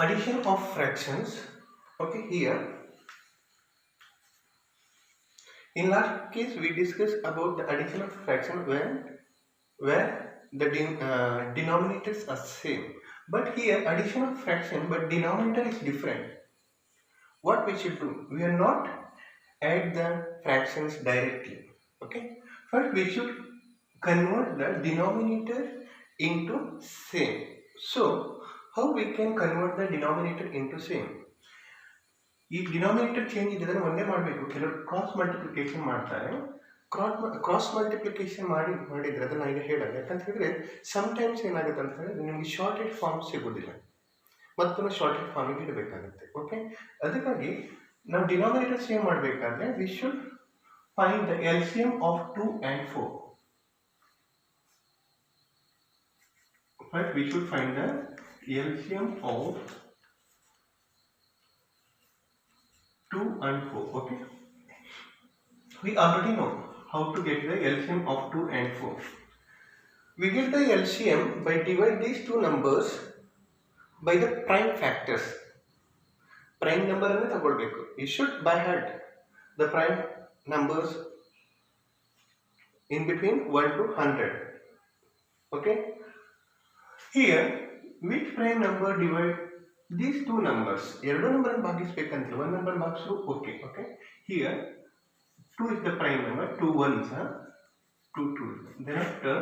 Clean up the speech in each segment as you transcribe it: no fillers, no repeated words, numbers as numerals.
Addition of fractions. Okay, here in last case we discussed about the addition of fraction where the denominators are same, but here addition of fraction but denominator is different. What we should do, we are not add the fractions directly. Okay, first we should convert the denominator into same. So how we can convert the denominator into same? ಈ denominator change ಇದ್ದರೆ ಒಂದೇ ಮಾಡಬೇಕು. ಕೆಲವರು cross multiplication ಮಾಡ್ತಾರೆ. Cross multiplication ಮಾಡಿದರೆ ಅದನ್ನು ಈಗ ಹೇಳಲ್ಲ. ಯಾಕಂತ ಹೇಳಿದ್ರೆ ಸಮ್ಟೈಮ್ಸ್ ಏನಾಗುತ್ತೆ ಅಂತ ಹೇಳಿದ್ರೆ ನಿಮಗೆ ಶಾರ್ಟೆಡ್ ಫಾರ್ಮ್ ಸಿಗೋದಿಲ್ಲ, ಮತ್ತೊಮ್ಮೆ ಶಾರ್ಟೆಡ್ ಫಾರ್ಮಿಗೆ ಇಡಬೇಕಾಗುತ್ತೆ. ಓಕೆ, ಅದಕ್ಕಾಗಿ ನಾವು ಡಿನಾಮಿನೇಟರ್ ಸೇಮ್ ಮಾಡಬೇಕಾದ್ರೆ we should find the LCM of 2 and 4. First we should find the LCM of 2 and 4. Okay, we already know how to get the LCM of 2 and 4. We get the LCM by divide these two numbers by the prime factors. Prime number annu tagolbeku. You should by heart the prime numbers in between 1 to 100. Okay, here which prime number divide these two numbers? ಎರಡು number ಭಾಗಿಸಬೇಕಂತ ಒಂದು number ಭಾಗಿಸು. Okay okay, here 2 is the prime number, 2 ones, 2 2s. Then after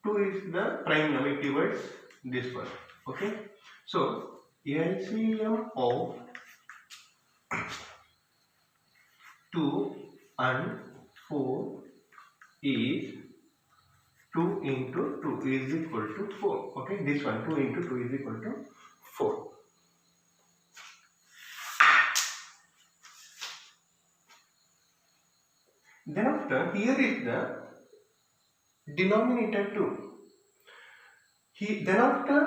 2 is the prime number, it divides this one. Okay, so LCM of 2 and 4 is 2 into 2 is equal to 4. Okay, this one 2 into 2 is equal to 4. Then after, here is the denominator 2. Then after,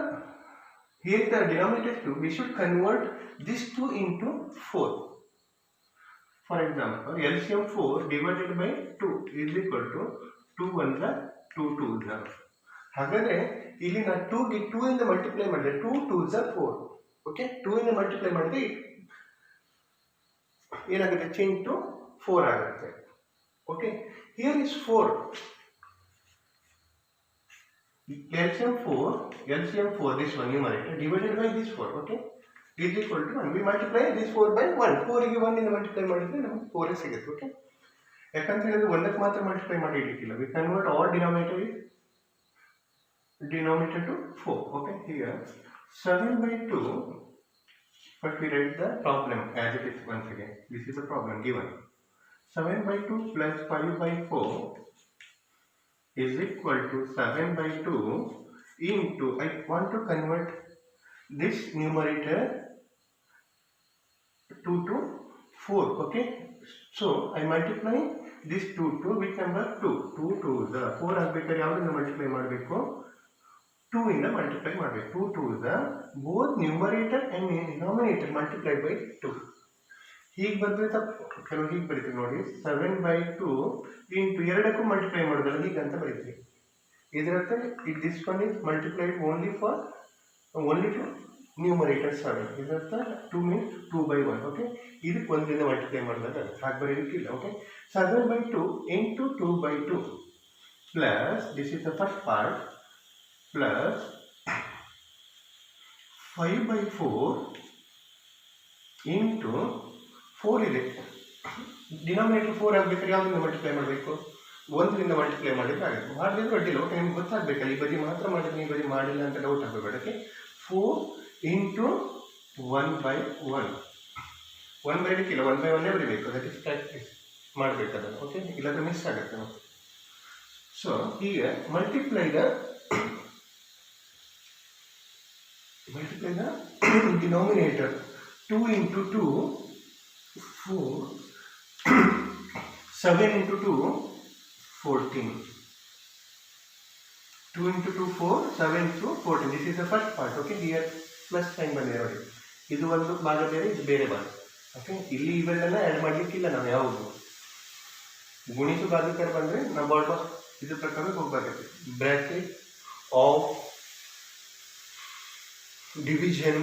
here is the denominator 2. We should convert this 2 into 4. For example, LCM 4 divided by 2 is equal to 2 1 2 2. ಹಾಗಾದ್ರೆ ಇಲ್ಲಿ ನಾನು 2 ಗೆ 2 ಇಂದ multiply ಮಾಡಿದ್ರೆ 2 2 4. Okay, 2 ಇಂದ multiply ಮಾಡಿದ್ರೆ ಏನಾಗುತ್ತೆ, change to 4 ಆಗುತ್ತೆ. Okay, here is 4. LCM 4 this one numerator divided by this 4. Okay, is equal to 1. We multiply this 4 by 1. 4 ಗೆ 1 ಇಂದ ಮಲ್ಟಿಪ್ಲೈ ಮಾಡಿದ್ರೆ ನಮಗೆ 4 ಸಿಗುತ್ತೆ. ಓಕೆ, ಯಾಕಂತ ಹೇಳಿದ್ರೆ ಒಂದಕ್ಕೆ ಮಾತ್ರ ಮಲ್ಟಿಪ್ಲೈ ಮಾಡಿ ಇಡಲಿಕ್ಕಿಲ್ಲ. We convert all denominator to 4. Okay, here 7 by 2. First we write the problem as it is once again. This is the problem given. 7 by 2 plus 5 by 4 is equal to 7 by 2 into, I want to convert this numerator 2 to 4. Okay, so I multiply this 2 to which number? 2. 2 to the 4 ಆಗಬೇಕಾದ್ರೆ ಯಾವುದನ್ನ multiply ಮಾಡಬೇಕು? 2 ಇಂದ multiply ಮಾಡಬೇಕು. 2 to the both numerator and denominator multiplied by 2. ಹೀಗೆ ಬಂದರೆ ತಪ್ಪು, ಕೆಲವು ಹೀಗೆ ಬರೀತೀವಿ ನೋಡಿ. 7 by 2 ಇಂಟು ಎರಡಕ್ಕೂ ಮಲ್ಟಿಪ್ಲೈ ಮಾಡೋದಲ್ಲ ಹೀಗೆ ಅಂತ ಬರೀತೀವಿ. ಇದರರ್ಥ this one is multiplied only to numerator 7. ಇದರರ್ಥ 2 means 2 by 1. ಓಕೆ, ಇದಕ್ಕೆ ಒಂದರಿಂದ ಮಲ್ಟಿಪ್ಲೈ ಮಾಡಿದಾಗ ಹಾಗೆ ಬರೀಲಿಕ್ಕಿಲ್ಲ. Okay, 7 by 2 into 2 by 2 plus, this is the first part, plus 5 by 4 into 4 ಇದೆ. ಡಿನಾಮಿನೇಟರ್ 4 ಆಗಬೇಕಾದ್ರೆ ಯಾವುದರಿಂದ ಮಲ್ಟಿಪ್ಲೈ ಮಾಡಬೇಕು? 1ರಿಂದ ಮಲ್ಟಿಪ್ಲೈ ಮಾಡಿದ್ರೆ ಆಗುತ್ತೆ. ಮಾಡದಿದ್ರೆ ಅಡ್ಡಿಲ್ಲ. ಓಕೆ, ನಿಮ್ಗೆ ಗೊತ್ತಾಗಬೇಕಲ್ಲ, ಈ ಬದಿ ಮಾತ್ರ ಮಾಡಿದ್ರೆ ಈ ಬದಿ ಮಾಡಿಲ್ಲ ಅಂತ ಡೌಟ್ ಆಗಬೇಡ. Okay, 4 into 1 by 1. 1 ಬರೀಲಿಕ್ಕಿಲ್ಲ, 1 by 1 ಬರೀಬೇಕು. ದಟ್ ಇಸ್ ಪ್ರಾಕ್ಟೀಸ್ ಮಾಡಬೇಕದನ್ನು. ಓಕೆ, ಇಲ್ಲಾಂದ್ರೆ ಮಿಸ್ ಆಗುತ್ತೆ ಮತ್ತೆ. ಸೊ ಈಗ multiply the denominator. 2 into 2 4, 7 into 2 14. 2 into 2 4, 7 into 14. This is the first part. Okay, here plus sign ಬಂದಿದೆ ನೋಡಿ. ಇದು ಒಂದು ಭಾಗ ಬೇರೆ, ಇದು ಬೇರೆ ಭಾಗ. ಓಕೆ, ಇಲ್ಲಿ ಇವೆಲ್ಲನ ಆ್ಯಡ್ ಮಾಡಲಿಕ್ಕಿಲ್ಲ ನಾವು. ಯಾವುದು ಗುಣಿಸು ಭಾಗಕರ ಬಂದರೆ ನಾವು ಆಲ್ಮೋಸ್ಟ್ ಇದ್ರ ಪ್ರಕಾರ ಹೋಗಬೇಕಾಗುತ್ತೆ. Bracket of division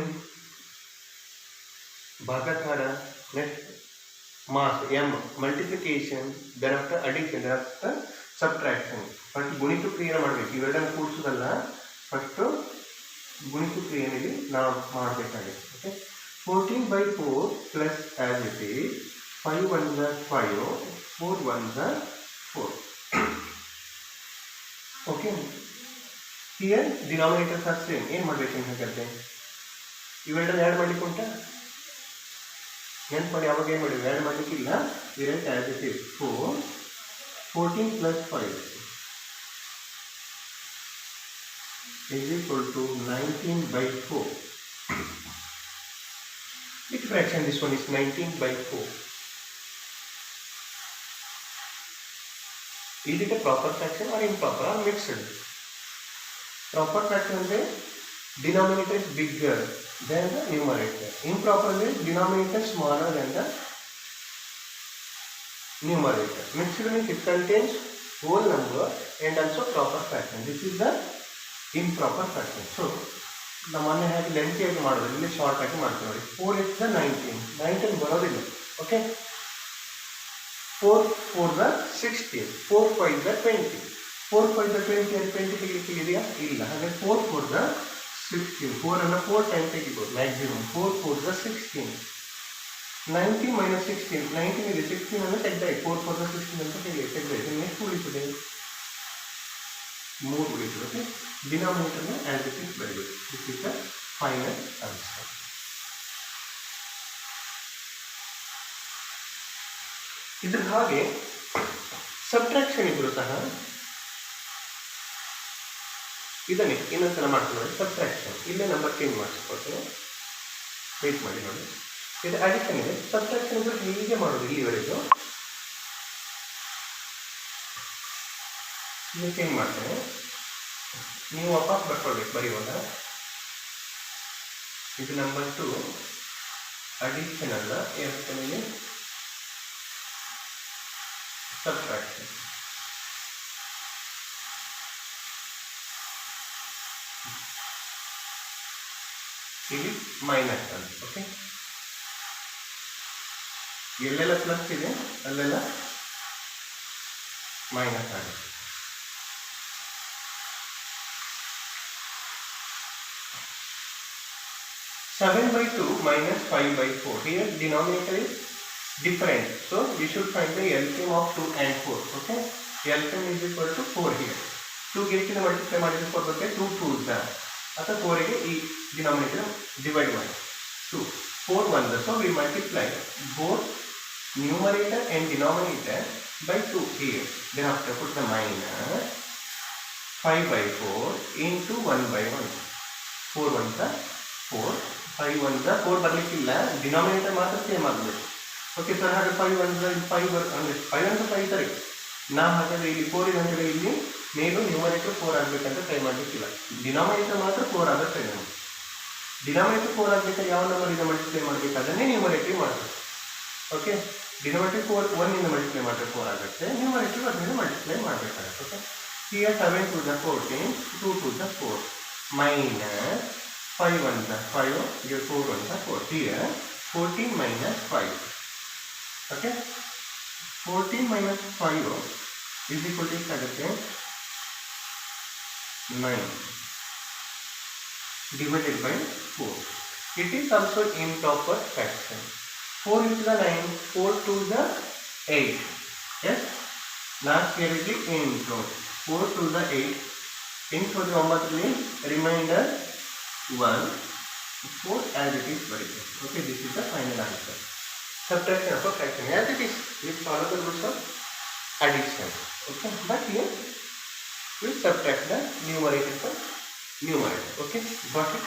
Bhagathara, next mass m, multiplication, then after addition, then after subtraction. First ಗುಣಿತು ಕ್ರಿಯೆ ಮಾಡಬೇಕು, ಇವೆರಡನ್ನು ಕೂಡಿಸೋದಲ್ಲ, ಫಸ್ಟ್ ಗುಣಿತು ಕ್ರಿಯೆಯಲ್ಲಿ ನಾವು ಮಾಡಬೇಕಾಗಿದೆ. Okay, 14/4 plus as it is 5 1s are 5, 4 1s are 4. Okay, here denominators are same. ಏನು ಮಾಡಬೇಕು ಅಂತ ಹೇಳ್ತೆ, ಇವೆರಡನ್ನು ಆ್ಯಡ್ ಮಾಡಲಿಕ್ಕೆ ಉಂಟಾ? ನೆನ್ಪು ಮಾಡಿ, ಅವಾಗ ಏನು ಮಾಡಿವಿ, ಆ್ಯಡ್ ಮಾಡಲಿಕ್ಕಿಲ್ಲ. ಇವೆರಡು as it is 4, 14 plus 5 is equal to 19/4. Which fraction this one is? 19/4. Is it a proper fraction or improper or mixed? Proper fraction is denominator is bigger than the numerator. Improper is denominator smaller than the numerator. Mixed means it contains whole number and also proper fraction. This is the improper fraction. So ನಮ್ಮ ಮೊನ್ನೆ ಹಾಗೆ ಲೆಂತಿಯಾಗಿ ಮಾಡೋದು, ಇಲ್ಲಿ short ಆಗಿ ಮಾಡ್ತೀವಿ ನೋಡಿ. 4 is the 19 ಬರೋದಿಲ್ಲ. Okay, 4 4 the 16, 4 5 the 20, 4 5 the 20 and 20 ತೆಗಿಲಿಕ್ಕೆ ಇದೆಯಾ? ಇಲ್ಲ. ಹಾಗೆ 4 4 the 16, 4 ಅನ್ನು 4 ಟೈಮ್ ತೆಗಿಬೋದು ಮ್ಯಾಕ್ಸಿಮಮ್. 4 4 the 16, 19 minus 16, 19 ಇದೆ, 16 ಅನ್ನು ತೆಗೆದಾಯ್ತು, 4 4 the 16 ಅಂತ ತೆಗೆದಾಯ್ತು. ಎಷ್ಟು ಉಳಿತದೆ? 3 ಉಳಿತದೆ. ಓಕೆ, ಡಿನಾಮಿನೇಟರ್ನ ಆಸ್ ಇಟ್ ಇಸ್ ಬರೀಬೇಕು. This is the final answer. ಇದ್ರ ಹಾಗೆ ಸಬ್ಟ್ರಾಕ್ಷನ್ ಇದ್ರು ಸಹ ಇದನ್ನೇ ಇನ್ನೊಂದ್ಸಲ ಮಾಡ್ತೀನಿ ನೋಡಿ. ಸಬ್ಟ್ರಾಕ್ಷನ್ ಇಲ್ಲೇ ನಂಬರ್ ಚೇಂಜ್ ಮಾಡಿಸ್ಕೊಳ್ತೇನೆ, ವೇಟ್ ಮಾಡಿ ನೋಡಿ. ಇದು ಅಡಿಷನ್ ಇದೆ. ಸಬ್ಟ್ರಾಕ್ಷನ್ ಇದ್ರೆ ಹೀಗೆ ಮಾಡೋದು, ಇಲ್ಲಿವರೆಗೂ ಇದು ಚೇಂಜ್ ಮಾಡ್ತೇನೆ. ನೀವು ವಾಪಸ್ ಬರ್ಕೊಳ್ಬೇಕು ಬರೆಯುವಾಗ. ಇದು ನಂಬರ್ 2 ಅಡಿಷನ್ ಅಲ್ಲ, ಏನಿದೆ subtraction. ಇಲ್ಲಿ ಮೈನಸ್ ಅಂತ. ಓಕೆ, ಎಲ್ಲೆಲ್ಲ ಪ್ಲಸ್ ಇದೆ ಅಲ್ಲೆಲ್ಲ ಮೈನಸ್ ಆಗುತ್ತೆ. Seven by 2 minus 5/4. Here denominator is different, so we should find the LCM of 2 and 4. Okay, LCM is equal to 4 here. 2 ಗೆ ಮಲ್ಟಿಪ್ಲೈ ಮಾಡಿದ್ರೆ 4 ಬರುತ್ತೆ, 2 2s ಅಥವಾ 4 ಗೆ ಈ ಡಿನಾಮಿನೇಟರ್ ಡಿವೈಡ್ ಮಾಡಿ 2 4 1s, so we multiply both numerator and denominator by 2 here. Then after put the minus 5/4 into 1/1. 4 1s are 4, 5 1s are 4 ಬರಲಿಕ್ಕಿಲ್ಲ, denominator ಮಾತ್ರ same ಆಗಬೇಕು. Okay sir, ಹಾಗೆ 5 1s 5 ಅಂದರೆ 5 ಅಂತ 5 ಸರಿ. ನಾವು ಹಾಗಾದರೆ ಇಲ್ಲಿ 4 ಇದೆ ಅಂದರೆ ಇಲ್ಲಿ ಮೇಲೂ ನ್ಯೂಮರೇಟರ್ 4 ಆಗಬೇಕಂತ ಟ್ರೈ ಮಾಡಲಿಕ್ಕಿಲ್ಲ, ಡಿನಾಮಿನೇಟರ್ ಮಾತ್ರ 4 ಆಗುತ್ತೆ. ನಮಗೆ ಡಿನಾಮಿನೇಟರ್ 4 ಆಗಬೇಕಾದ್ರೆ ಯಾವ ನಂಬರ್ ಇಂದ ಮಲ್ಟಿಪ್ಲೈ ಮಾಡಬೇಕು ಅದನ್ನೇ ನ್ಯೂಮರೇಟರ್ ಮಾಡಬೇಕು. ಓಕೆ, ಡಿನಾಮಿನೇಟರ್ 4 1 ಇಂದ ಮಲ್ಟಿಪ್ಲೈ ಮಾಡಿದ್ರೆ 4 ಆಗುತ್ತೆ, ನ್ಯೂಮರೇಟರ್ ಅದರಿಂದ ಮಲ್ಟಿಪ್ಲೈ ಮಾಡಬೇಕಾಗುತ್ತೆ. Okay, here 7 to the 14, 2 to the 4 minus 5 1s are 5, here 4 1s are 4. Here 14 minus 5. Okay, 14 minus 5 is equal to 9 divided by 4. It is also improper fraction. 4 into the 9, 4 to the 8. Yes, last year it is into 4 to the 8. Into the remainder 1, 4 as it is very good. Okay, this is the final answer. Subtraction of a fraction as it is. We follow the rules of addition. Okay, but here we subtract the numerator from numerator. Okay, got it?